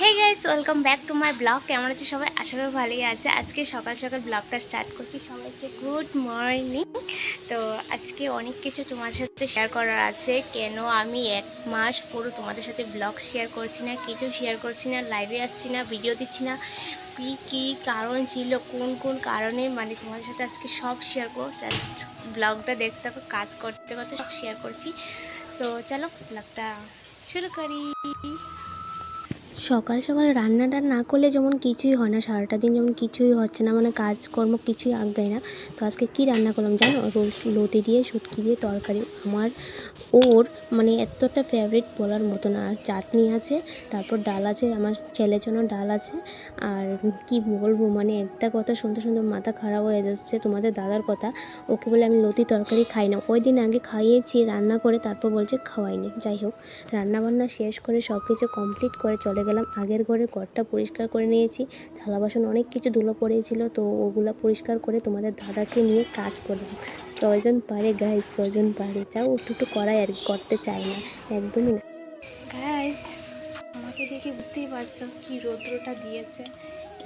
Hey guys, welcome back to my blog. কেমন আছে সবাই? আশা করি ভালোই আছে। আজকে সকাল সকাল ব্লগটা স্টার্ট করছি। সবাইকে গুড মর্নিং। তো আজকে অনেক কিছু তোমার সাথে শেয়ার করার আছে। কেন আমি 1 মাস পুরো তোমাদের সাথে ব্লগ শেয়ার করছি না, কিছু শেয়ার করছি না, লাইভে আসছি না, ভিডিও দিচ্ছি না, কী কী কারণ ছিল, কোন কোন কারণে, মানে তোমাদের সাথে আজকে সব শেয়ার করবো। জাস্ট ব্লগটা দেখতে থাকো, কাজ করতে করতে সব শেয়ার করছি। সো চলো ব্লগটা শুরু করি। সকাল সকাল রান্নাটা না করলে যেমন কিছুই হয় না, সারাটা দিন যেমন কিছুই হচ্ছে না, মানে কাজকর্ম কিছুই আগায় না। তো আজকে কি রান্না করলাম জানো? লতি দিয়ে শুটকি দিয়ে তরকারি। আমার ওর মানে এতটা ফেভারিট বলার মতো না। আর চাটনি আছে, তারপর ডাল আছে, আমার ছেলের জন্য ডাল আছে। আর কি বলবো, মানে একটা কথা শুনতে শুনতে মাথা খারাপ হয়ে যাচ্ছে। তোমাদের দাদার কথা, ওকে বলে আমি লতি তরকারি খাই না। ওই দিন আগে খাইয়েছি রান্না করে, তারপর বলছে খাওয়াইনি। যাই হোক, রান্নাবান্না শেষ করে সব কিছু কমপ্লিট করে চলে গেলাম আগের ঘরটা পরিষ্কার করে নিয়েছি। থালা বাসন অনেক কিছু ধুলো পড়েছিল, তো ওগুলো পরিষ্কার করে তোমাদের দাদাকে নিয়ে কাজ করলাম। কয়জন পারে গাইস, কয়জন পারে? তাও একটু করাই আর কি, করতে চাই না একদমই না। গাইস, আমাকে দেখে বুঝতেই পারছো কি রৌদ্রটা দিয়েছে।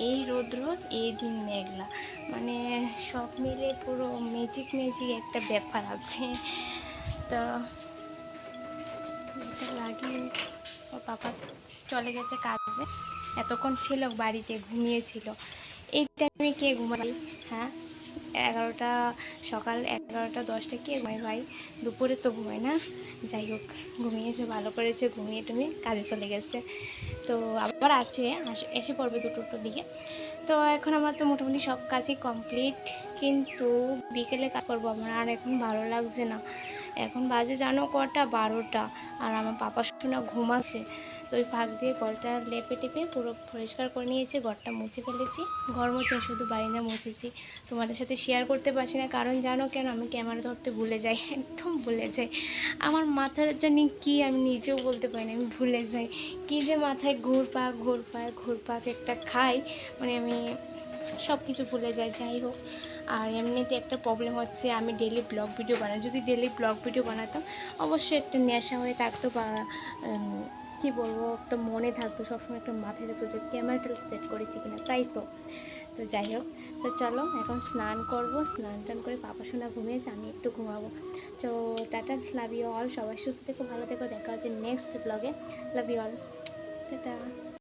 এই রৌদ্র, এই দিন মেঘলা, মানে সব মিলে পুরো ম্যাজিক ম্যাজিক একটা ব্যাপার আছে। তো এটা লাগিয়ে ওর পাপা চলে গেছে কাজে, এতক্ষণ ছিল বাড়িতে, ঘুমিয়েছিল। এই টাইমে কে ঘুমাই? হ্যাঁ, 11টা, সকাল 11টা 10টা কে ঘুমায় ভাই? দুপুরে তো ঘুমায় না। যাই হোক, ঘুমিয়েছে, ভালো করেছে, ঘুমিয়ে টুমিয়ে কাজে চলে গেছে। তো আবার আসবে, এসে পড়বে 2টোর দিকে। তো এখন আমার তো মোটামুটি সব কাজই কমপ্লিট, কিন্তু বিকেলে কাজ করবো। আমার আর এখন ভালো লাগছে না। এখন বাজে জানো কটা? 12টা। আর আমার পাপা শোনা ঘুমাচ্ছে। তো ওই ফাঁক দিয়ে ঘরটা লেপে টেপে পুরো পরিষ্কার করে নিয়েছি, ঘরটা মুছে ফেলেছি। ঘর মুছে শুধু বারিন্দা মুছেছি। তোমাদের সাথে শেয়ার করতে পারছি না, কারণ জানো কেন? আমি ক্যামেরা ধরতে ভুলে যাই, একদম ভুলে যাই। আমার মাথার জানি কি, আমি নিজেও বলতে পারি না, আমি ভুলে যাই। কী যে মাথায় ঘুরপাক একটা খাই, মানে আমি সব কিছু ভুলে যাই। যাই হোক, আর এমনিতে একটা প্রবলেম হচ্ছে, আমি ডেলি ব্লগ ভিডিও বানাই। যদি ডেলি ব্লগ ভিডিও বানাতাম, অবশ্যই একটা নেশা হয়ে থাকতো, বা কী বলবো, একটা মনে থাকতো, সবসময় একটা মাথায় থাকতো যে ক্যামেরাটা সেট করেছি কিনা। তাই তো। তো যাই হোক, তো চলো এখন স্নান করব। স্নান টান করে পাপা সোনা ঘুমিয়েছে, আমি একটু ঘুমাবো। তো টাটা, লাভ ইউ অল। সবাই সুস্থ থেকো, ভালো থেকো। দেখা হচ্ছে নেক্সট ব্লগে। Love you all, tata.